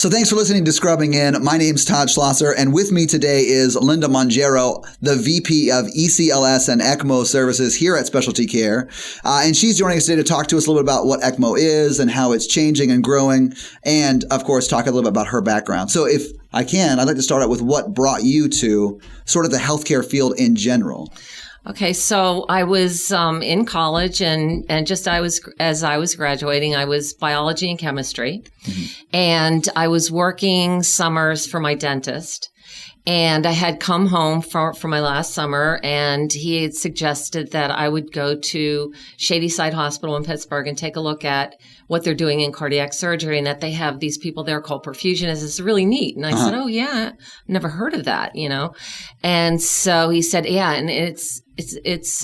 So thanks for listening to Scrubbing In. My name's Todd Schlosser, and with me today is Linda Mongero, the VP of ECLS and ECMO services here at Specialty Care. And she's joining us today to talk to us a little bit about what ECMO is and how it's changing and growing, and of course, talk a little bit about her background. So if I can, I'd like to start out with what brought you to sort of the healthcare field in general. Okay, so I was in college, and just as I was graduating, I was biology and chemistry, and I was working summers for my dentist. And I had come home for my last summer, and he had suggested that I would go to Shadyside Hospital in Pittsburgh and take a look at what they're doing in cardiac surgery, and that they have these people there called perfusionists. It's really neat. And I said, oh, yeah, never heard of that, you know. And so he said, yeah, and it's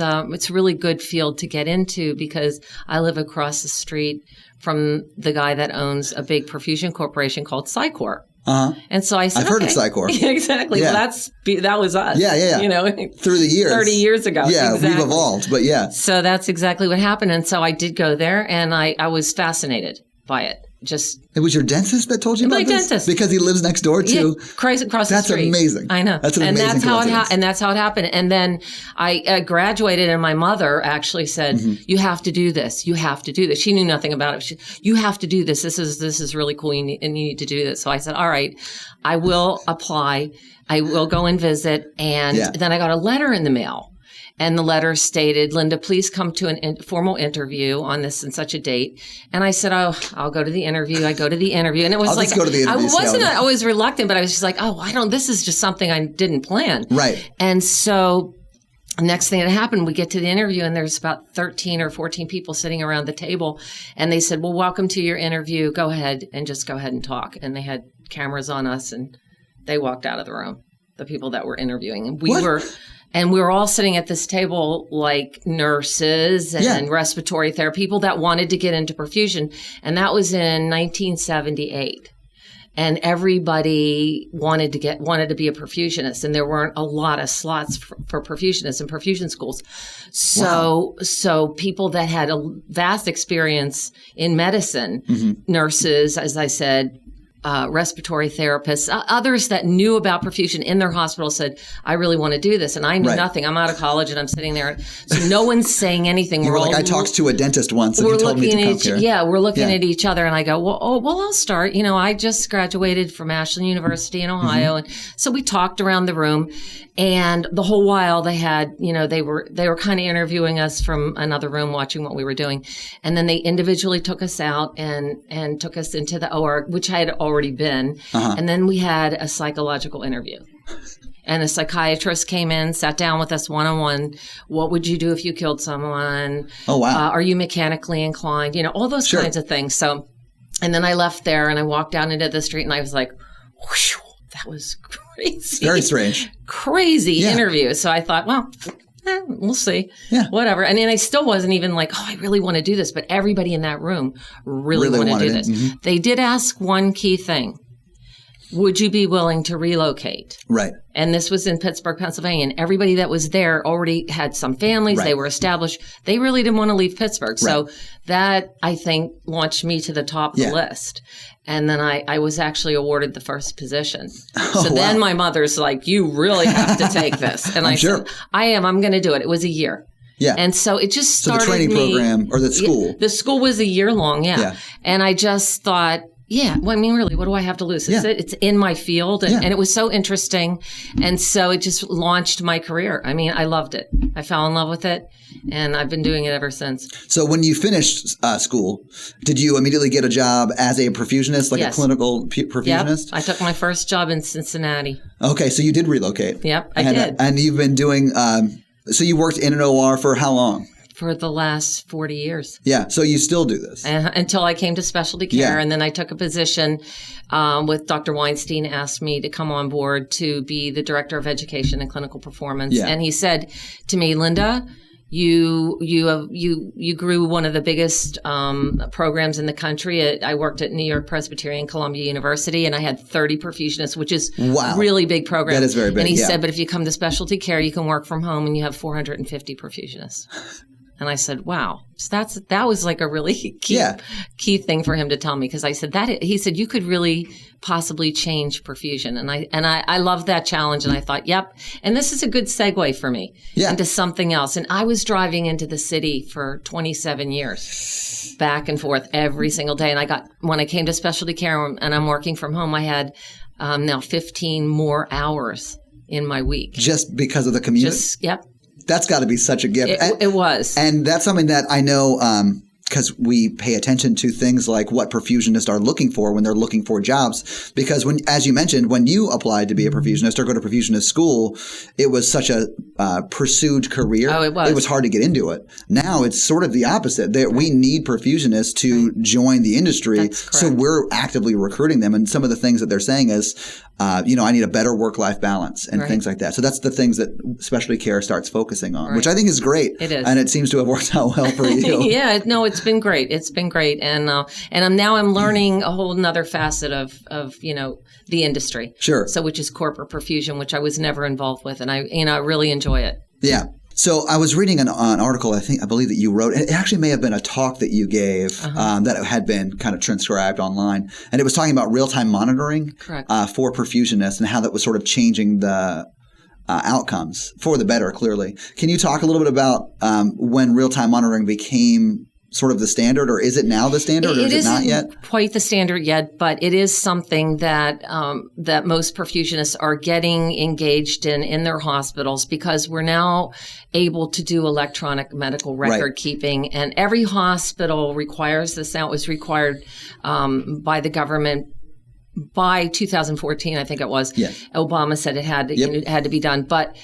a really good field to get into because I live across the street from the guy that owns a big perfusion corporation called Psycor. And so I said, I've heard of Psycor. Exactly. Yeah. Well, that was us. Yeah. You know, through the years. 30 years ago. Yeah, exactly. We've evolved, but yeah. So that's exactly what happened. And so I did go there, and I was fascinated by it. It was your dentist that told you about this? My dentist. Because he lives next door too? Yeah, across the street. That's amazing. I know. That's an amazing coincidence. And that's how it happened. And then I graduated, and my mother actually said, you have to do this. You have to do this. She knew nothing about it. You have to do this. This is really cool, and you need to do this. So I said, all right, I will apply. I will go and visit. And then I got a letter in the mail. And the letter stated, Linda, please come to an formal interview on this and such a date. And I said, oh, I'll go to the interview. I go to the interview. And it was I'll just go to the interview. I wasn't always reluctant, but I was just like, this is just something I didn't plan. Right. And so next thing that happened, we get to the interview, and there's about 13 or 14 people sitting around the table. And they said, well, welcome to your interview. Go ahead and talk. And they had cameras on us, and they walked out of the room, the people that were interviewing. And we were all sitting at this table like nurses and respiratory therapy, people that wanted to get into perfusion. And that was in 1978. And everybody wanted to be a perfusionist. And there weren't a lot of slots for perfusionists in perfusion schools. So people that had a vast experience in medicine, nurses, as I said, respiratory therapists, others that knew about perfusion in their hospital said, I really want to do this. And I knew nothing. I'm out of college, and I'm sitting there. So no one's saying anything. You were like, I talked to a dentist once, and he told me to come here. Yeah, we're looking at each other, and I go, well, I'll start. You know, I just graduated from Ashland University in Ohio. And so we talked around the room, and the whole while they had, you know, they were kind of interviewing us from another room, watching what we were doing. And then they individually took us out and took us into the OR, which I had already been. And then we had a psychological interview. And a psychiatrist came in, sat down with us one-on-one. What would you do if you killed someone? Oh, wow. Are you mechanically inclined? You know, all those kinds of things. So, and then I left there, and I walked down into the street, and I was like, whoosh, that was crazy. Very strange. Crazy interview. So I thought, well, we'll see. Yeah. Whatever. And then I still wasn't even like, I really want to do this. But everybody in that room really wanted to do this. They did ask one key thing. Would you be willing to relocate? Right. And this was in Pittsburgh, Pennsylvania. And everybody that was there already had some families. Right. They were established. They really didn't want to leave Pittsburgh. Right. So that, I think, launched me to the top of the list. And then I was actually awarded the first position. So then my mother's like, you really have to take this. And I said, I'm going to do it. It was a year. Yeah. And so it just started the training program or the school. The school was a year long. Yeah. And I just thought, well, I mean, really, what do I have to lose? It's in my field. And it was so interesting. And so it just launched my career. I mean, I loved it. I fell in love with it. And I've been doing it ever since. So when you finished school, did you immediately get a job as a perfusionist, like a clinical perfusionist? Yep. I took my first job in Cincinnati. Okay. So you did relocate. Yep, I did. And you've been doing so you worked in an OR for how long? For the last 40 years. Yeah. So you still do this? Until I came to specialty care. Yeah. And then I took a position with Dr. Weinstein, asked me to come on board to be the director of education and clinical performance. Yeah. And he said to me, Linda, you grew one of the biggest programs in the country. I worked at New York Presbyterian Columbia University, and I had 30 perfusionists, which is a really big program. That is very big. And he said, but if you come to specialty care, you can work from home, and you have 450 perfusionists. And I said, wow. So that was like a really key thing for him to tell me, because I said he said, you could really possibly change perfusion. And I loved that challenge. And I thought, yep. And this is a good segue for me into something else. And I was driving into the city for 27 years, back and forth every single day. And when I came to specialty care and I'm working from home, I had now 15 more hours in my week. Just because of the commute? Yep. That's got to be such a gift. It was. And that's something that I know because we pay attention to things like what perfusionists are looking for when they're looking for jobs. Because as you mentioned, when you applied to be a perfusionist or go to perfusionist school, it was such a pursued career. Oh, it was. It was hard to get into it. Now it's sort of the opposite. We need perfusionists to join the industry. That's correct. So we're actively recruiting them. And some of the things that they're saying is, I need a better work-life balance and things like that. So that's the things that specialty care starts focusing on, which I think is great. It is. And it seems to have worked out well for you. Yeah, no, it's been great. It's been great. And I'm learning a whole nother facet of the industry. Sure. So which is corporate perfusion, which I was never involved with. And I really enjoy it. Yeah. So I was reading an article, I believe that you wrote. It actually may have been a talk that you gave that had been kind of transcribed online. And it was talking about real-time monitoring for perfusionists and how that was sort of changing the outcomes for the better, clearly. Can you talk a little bit about when real-time monitoring became sort of the standard, or is it now the standard, or is it not yet? It isn't quite the standard yet, but it is something that that most perfusionists are getting engaged in their hospitals, because we're now able to do electronic medical record keeping, and every hospital requires this. Now, it was required by the government by 2014, I think it was. Yeah. Obama said it had to be done, but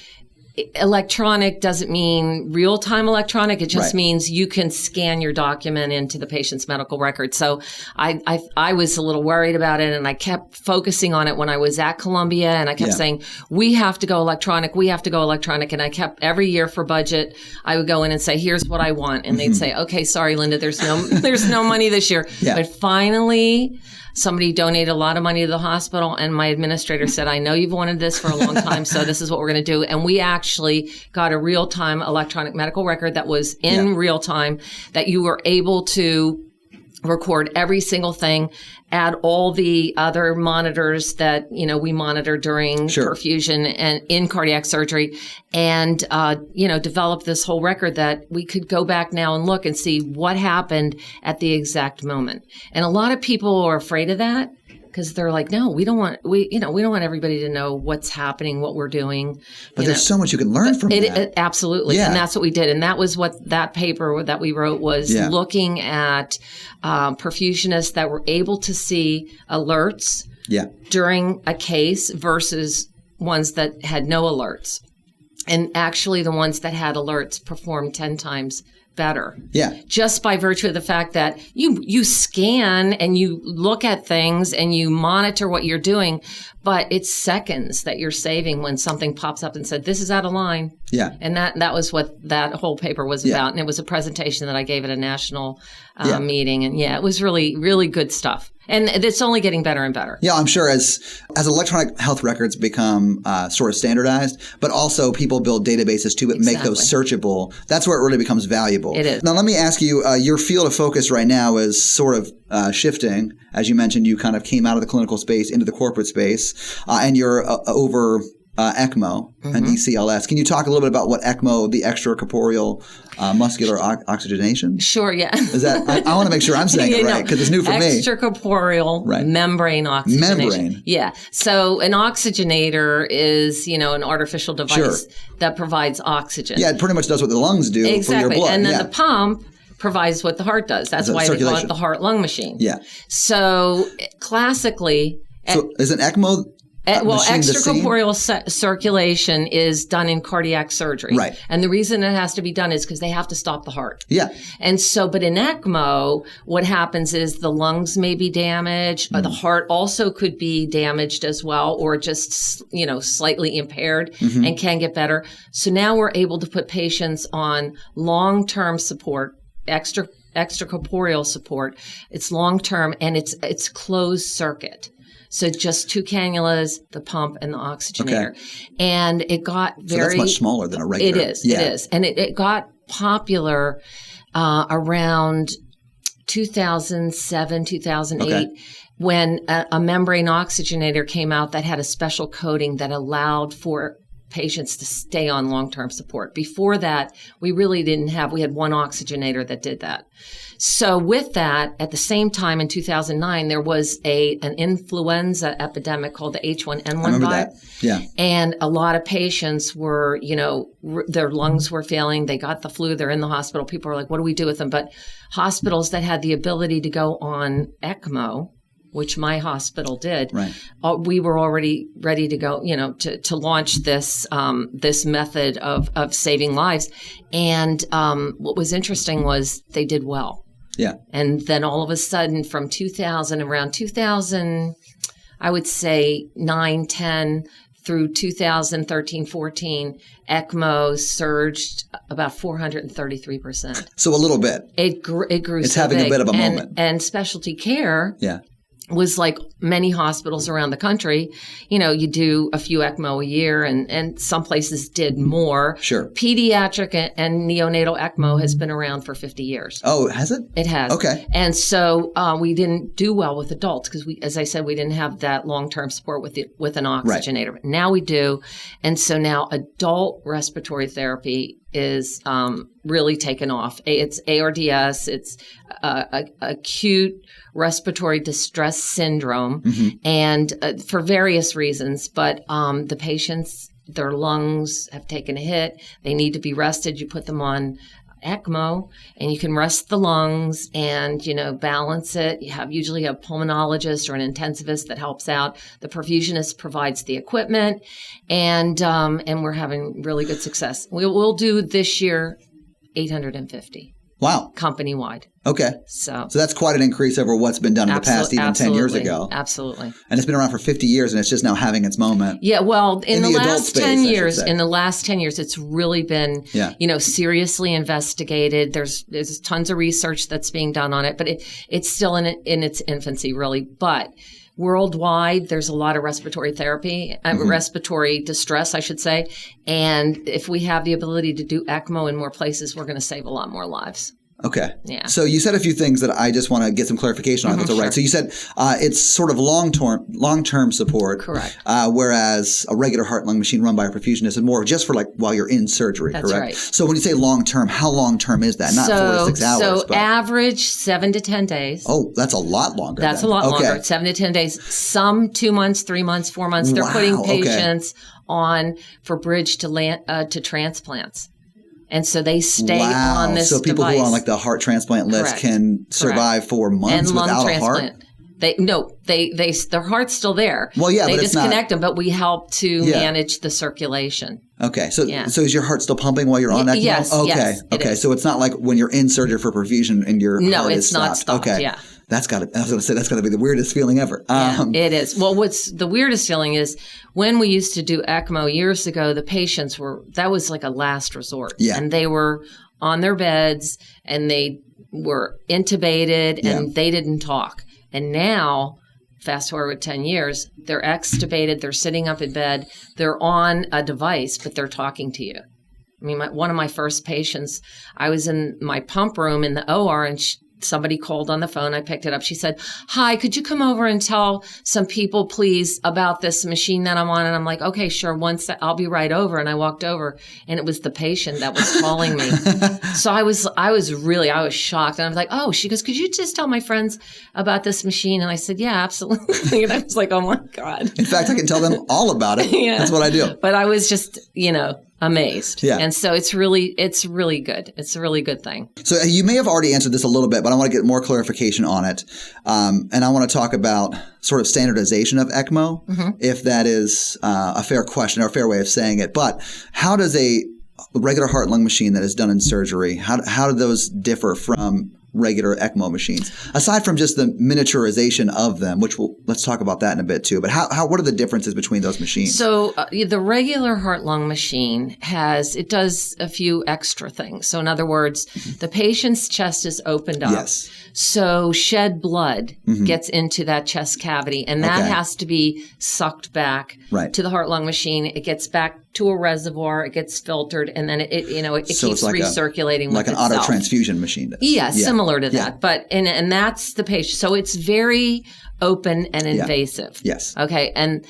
electronic doesn't mean real-time electronic. It just means you can scan your document into the patient's medical record. So I was a little worried about it, and I kept focusing on it when I was at Columbia, and I kept saying, we have to go electronic. We have to go electronic. And I kept every year for budget, I would go in and say, here's what I want. And they'd say, okay, sorry, Linda, there's no money this year. Yeah. But finally, somebody donated a lot of money to the hospital, and my administrator said, I know you've wanted this for a long time, so this is what we're going to do. And we actually got a real-time electronic medical record that was in real time, that you were able to record every single thing, add all the other monitors that, we monitor during perfusion and in cardiac surgery, and, develop this whole record that we could go back now and look and see what happened at the exact moment. And a lot of people are afraid of that, because they're like, no, we don't want everybody to know what's happening, what we're doing. But there's so much you can learn from that. Absolutely. Yeah. And that's what we did. And that was what that paper that we wrote was, looking at perfusionists that were able to see alerts during a case versus ones that had no alerts. And actually the ones that had alerts performed 10 times better. Yeah. Just by virtue of the fact that you scan and you look at things and you monitor what you're doing, but it's seconds that you're saving when something pops up and said, this is out of line. Yeah. And that was what that whole paper was about. And it was a presentation that I gave at a national meeting. And it was really, really good stuff. And it's only getting better and better. Yeah, I'm sure as electronic health records become sort of standardized, but also people build databases too, but make those searchable, that's where it really becomes valuable. It is. Now, let me ask you, your field of focus right now is sort of shifting. As you mentioned, you kind of came out of the clinical space into the corporate space, and you're over ECMO and ECLS. Can you talk a little bit about what ECMO, the extracorporeal muscular oxygenation? Sure, yeah. Is that I want to make sure I'm saying it right, because it's new for me. Extracorporeal membrane oxygenation. Membrane. Yeah. So an oxygenator is, an artificial device that provides oxygen. Yeah, it pretty much does what the lungs do for your blood. And then the pump provides what the heart does. That's why they call it the heart-lung machine. Yeah. So classically... So is an ECMO... extracorporeal circulation is done in cardiac surgery. Right. And the reason it has to be done is because they have to stop the heart. Yeah. And so, but in ECMO, what happens is the lungs may be damaged, the heart also could be damaged as well, or just, slightly impaired and can get better. So now we're able to put patients on long-term support, extracorporeal support. It's long-term and it's closed circuit. So just 2 cannulas, the pump, and the oxygenator. Okay. And it got very... So that's much smaller than a regular... It is. And it got popular around 2007, 2008, when a membrane oxygenator came out that had a special coating that allowed for patients to stay on long-term support. Before that, we really didn't have, we had one oxygenator that did that. So with that, at the same time in 2009, there was an influenza epidemic called the H1N1 virus. Yeah. And a lot of patients were, their lungs were failing. They got the flu. They're in the hospital. People were like, what do we do with them? But hospitals that had the ability to go on ECMO, which my hospital did, right, we were already ready to go, to launch this this method of saving lives. And what was interesting was they did well. Yeah. And then all of a sudden from around 2000, I would say 9, 10 through 2013, 14, ECMO surged about 433%. So a little bit. It grew. It's having a bit of a moment. And specialty care. Yeah. Was like many hospitals around the country, you do a few ECMO a year and some places did more. Sure. Pediatric and neonatal ECMO has been around for 50 years. Oh, has it? It has. Okay. And so we didn't do well with adults because as I said, we didn't have that long-term support with an oxygenator. Right. Now we do. And so now adult respiratory therapy is really taken off. It's ARDS. It's acute respiratory distress syndrome, and for various reasons. But the patients, their lungs have taken a hit. They need to be rested. You put them on ECMO, and you can rest the lungs and, balance it. You usually have a pulmonologist or an intensivist that helps out. The perfusionist provides the equipment, and we're having really good success. We'll do this year 850. Wow. Company-wide. Okay. So that's quite an increase over what's been done in the past, even 10 years ago. Absolutely. And it's been around for 50 years, and it's just now having its moment. Yeah, well, in the last 10 years, space, it's really been, seriously investigated. There's tons of research that's being done on it, but it's still in its infancy, really. But worldwide, there's a lot of respiratory therapy, respiratory distress, I should say. And if we have the ability to do ECMO in more places, we're going to save a lot more lives. Okay. Yeah. So you said a few things that I just want to get some clarification on. That's all right. Sure. So you said it's sort of long-term support. Correct. Whereas a regular heart-lung machine run by a perfusionist is more just for while you're in surgery. That's correct? Right. So when you say long-term, how long-term is that? Not 4 to 6 hours. So average 7 to 10 days. Oh, that's a lot longer. That's a lot longer. 7 to 10 days. Some 2 months, 3 months, 4 months. They're putting patients on for bridge to transplants. And so they stay on this device. So people who are on the heart transplant list can survive for months and without a heart? Their heart's still there. Well, yeah, they but disconnect them, but we help to manage the circulation. Okay. So is your heart still pumping while you're on ECMO? Yes. Okay. Yes, okay. So it's not like when you're in surgery for perfusion and your heart is stopped. No, it's not stopped. Okay. Yeah. I was going to say that's got to be the weirdest feeling ever. It is. Well, what's the weirdest feeling is when we used to do ECMO years ago, the patients that was like a last resort. Yeah. And they were on their beds and they were intubated and they didn't talk. And now, fast forward 10 years, they're extubated, they're sitting up in bed, they're on a device, but they're talking to you. I mean, one of my first patients, I was in my pump room in the OR and somebody called on the phone. I picked it up. She said, "Hi, could you come over and tell some people, please, about this machine that I'm on?" And I'm like, "Okay, sure. I'll be right over." And I walked over, and it was the patient that was calling me. So I was shocked. And I was like, "Oh," she goes, "Could you just tell my friends about this machine?" And I said, "Yeah, absolutely." And I was like, "Oh my God." In fact, I can tell them all about it. That's what I do. But I was just, amazed. Yeah. And so it's really good. It's a really good thing. So you may have already answered this a little bit, but I want to get more clarification on it. And I want to talk about sort of standardization of ECMO, if that is a fair question or a fair way of saying it. But how does a regular heart-lung machine that is done in surgery, how do those differ from regular ECMO machines, aside from just the miniaturization of them, which let's talk about that in a bit too. But what are the differences between those machines? So the regular heart-lung machine does a few extra things. So in other words, the patient's chest is opened up. Yes. So shed blood gets into that chest cavity, and that has to be sucked back to the heart-lung machine. It gets back to a reservoir, it gets filtered, and then it keeps like recirculating like an itself. auto transfusion machine does. Yeah, similar to that. But and that's the patient. So it's very open and invasive. Yes. Okay. And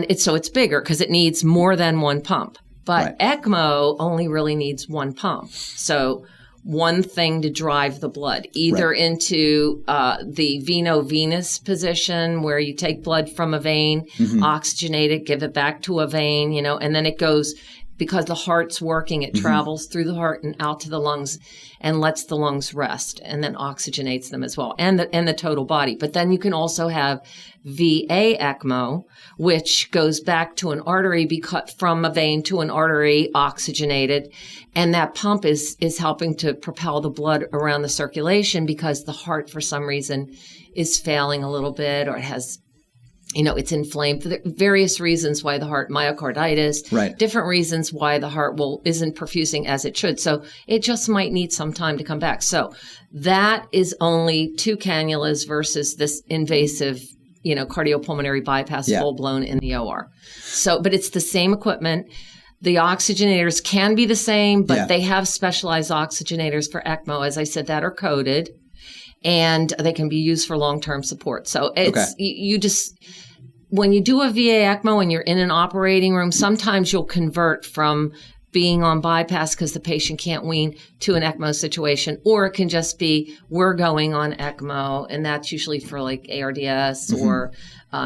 it's bigger because it needs more than one pump. But ECMO only really needs one pump. So one thing to drive the blood, either into the veno-venous position where you take blood from a vein, oxygenate it, give it back to a vein, and then it goes, because the heart's working, it travels through the heart and out to the lungs and lets the lungs rest, and then oxygenates them as well, and the total body. But then you can also have VA ECMO, which goes back to an artery, from a vein to an artery, oxygenated, and that pump is helping to propel the blood around the circulation because the heart, for some reason, is failing a little bit, or it has, it's inflamed. For various reasons why the heart, myocarditis, different reasons why the heart isn't perfusing as it should. So it just might need some time to come back. So that is only 2 cannulas versus this invasive, cardiopulmonary bypass full blown in the OR. So, but it's the same equipment. The oxygenators can be the same, but they have specialized oxygenators for ECMO, as I said, that are coded, and they can be used for long-term support. So it's you just, when you do a VA ECMO and you're in an operating room, sometimes you'll convert from being on bypass because the patient can't wean to an ECMO situation, or it can just be, we're going on ECMO, and that's usually for like ARDS or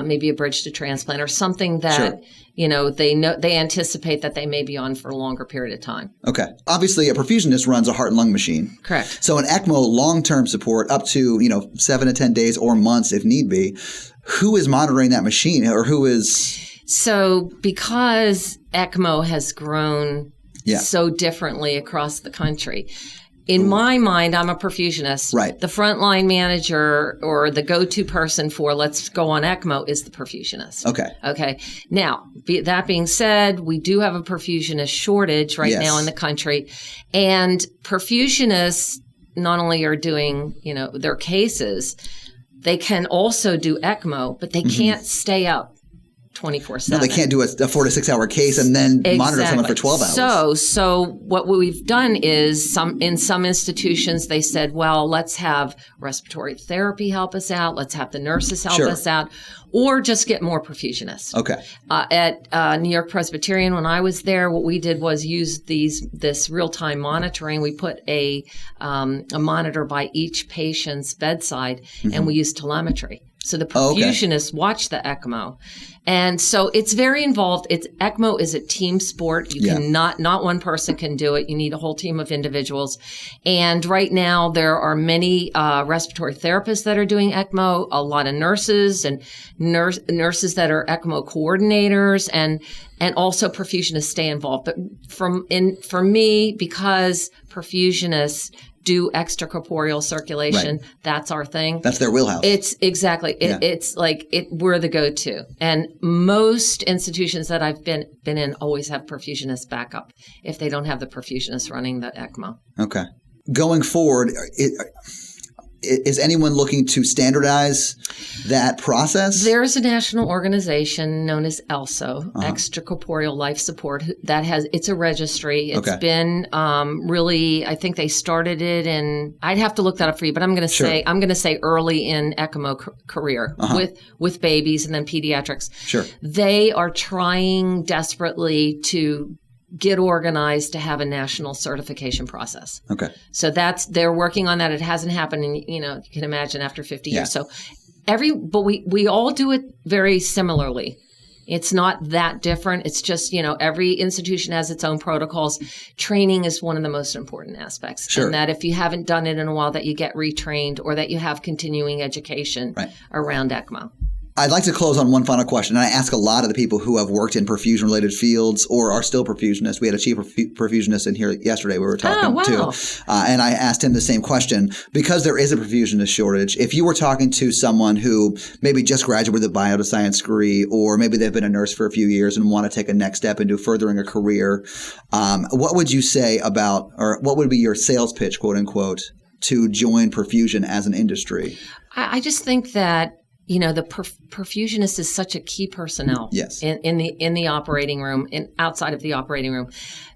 maybe a bridge to transplant or something that, they anticipate that they may be on for a longer period of time. Okay. Obviously, a perfusionist runs a heart and lung machine. Correct. So an ECMO long-term support up to, 7 to 10 days or months if need be. Who is monitoring that machine, or who is? So because ECMO has grown so differently across the country, in my mind, I'm a perfusionist. Right. The frontline manager or the go-to person for let's go on ECMO is the perfusionist. Okay. Now, that being said, we do have a perfusionist shortage right now in the country. And perfusionists not only are doing, their cases, they can also do ECMO, but they can't stay up 24/7. No, they can't do a 4 to 6 hour case and then monitor someone for 12 hours. So what we've done is in some institutions, they said, well, let's have respiratory therapy help us out. Let's have the nurses help us out, or just get more perfusionists. Okay. At New York Presbyterian, when I was there, what we did was use this real-time monitoring. We put a monitor by each patient's bedside, and we used telemetry. So the perfusionists watch the ECMO. And so it's very involved. ECMO is a team sport. You cannot, not one person can do it. You need a whole team of individuals. And right now there are many respiratory therapists that are doing ECMO, a lot of nurses and nurses that are ECMO coordinators, and also perfusionists stay involved. But for me, because perfusionists do extracorporeal circulation. Right. That's our thing. That's their wheelhouse. It's exactly. It's like we're the go-to. And most institutions that I've been in always have perfusionists backup if they don't have the perfusionist running the ECMO. Okay. Going forward, is anyone looking to standardize that process? There's a national organization known as ELSO, Extracorporeal Life Support, it's a registry. It's been really, I think they started it in, I'd have to look that up for you, but I'm going to say early in ECMO career with babies and then pediatrics. Sure. They are trying desperately to get organized to have a national certification process. Okay. So they're working on that. It hasn't happened in, you can imagine after 50 years. So but we all do it very similarly. It's not that different. It's just, every institution has its own protocols. Training is one of the most important aspects. Sure. And that if you haven't done it in a while, that you get retrained or that you have continuing education around ECMO. I'd like to close on one final question. And I ask a lot of the people who have worked in perfusion-related fields or are still perfusionists. We had a chief perfusionist in here yesterday we were talking to. And I asked him the same question. Because there is a perfusionist shortage, if you were talking to someone who maybe just graduated with a bioscience degree, or maybe they've been a nurse for a few years and want to take a next step into furthering a career, what would you say about, or what would be your sales pitch, quote unquote, to join perfusion as an industry? I just think that the perfusionist is such a key personnel in the operating room and outside of the operating room.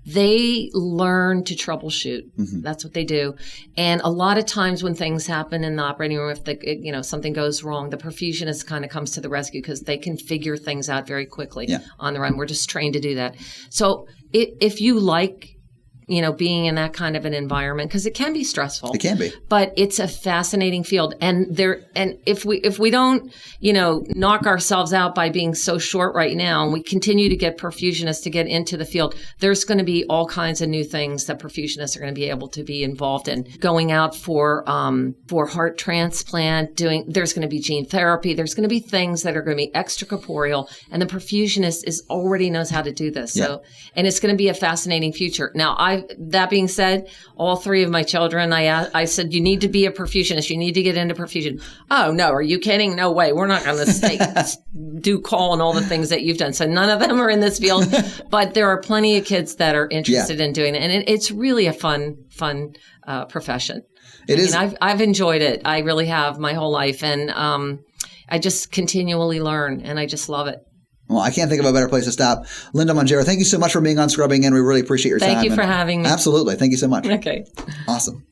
They learn to troubleshoot. Mm-hmm. That's what they do. And a lot of times when things happen in the operating room, if something goes wrong, the perfusionist kind of comes to the rescue because they can figure things out very quickly on the run. We're just trained to do that. So if you like being in that kind of an environment, because it can be stressful. It can be. But it's a fascinating field. And if we don't, knock ourselves out by being so short right now, and we continue to get perfusionists to get into the field, there's going to be all kinds of new things that perfusionists are going to be able to be involved in. Going out for heart transplant, there's going to be gene therapy, there's going to be things that are going to be extracorporeal, and the perfusionist already knows how to do this. So, and it's going to be a fascinating future. Now, that being said, all three of my children, I said, you need to be a perfusionist. You need to get into perfusion. Oh, no. Are you kidding? No way. We're not going to do call and all the things that you've done. So none of them are in this field, but there are plenty of kids that are interested in doing it. And it's really a fun profession. I've enjoyed it. I really have my whole life. And I just continually learn, and I just love it. Well, I can't think of a better place to stop. Linda Mongero, thank you so much for being on Scrubbing In. We really appreciate your time. Thank you for having me. Absolutely. Thank you so much. Okay. Awesome.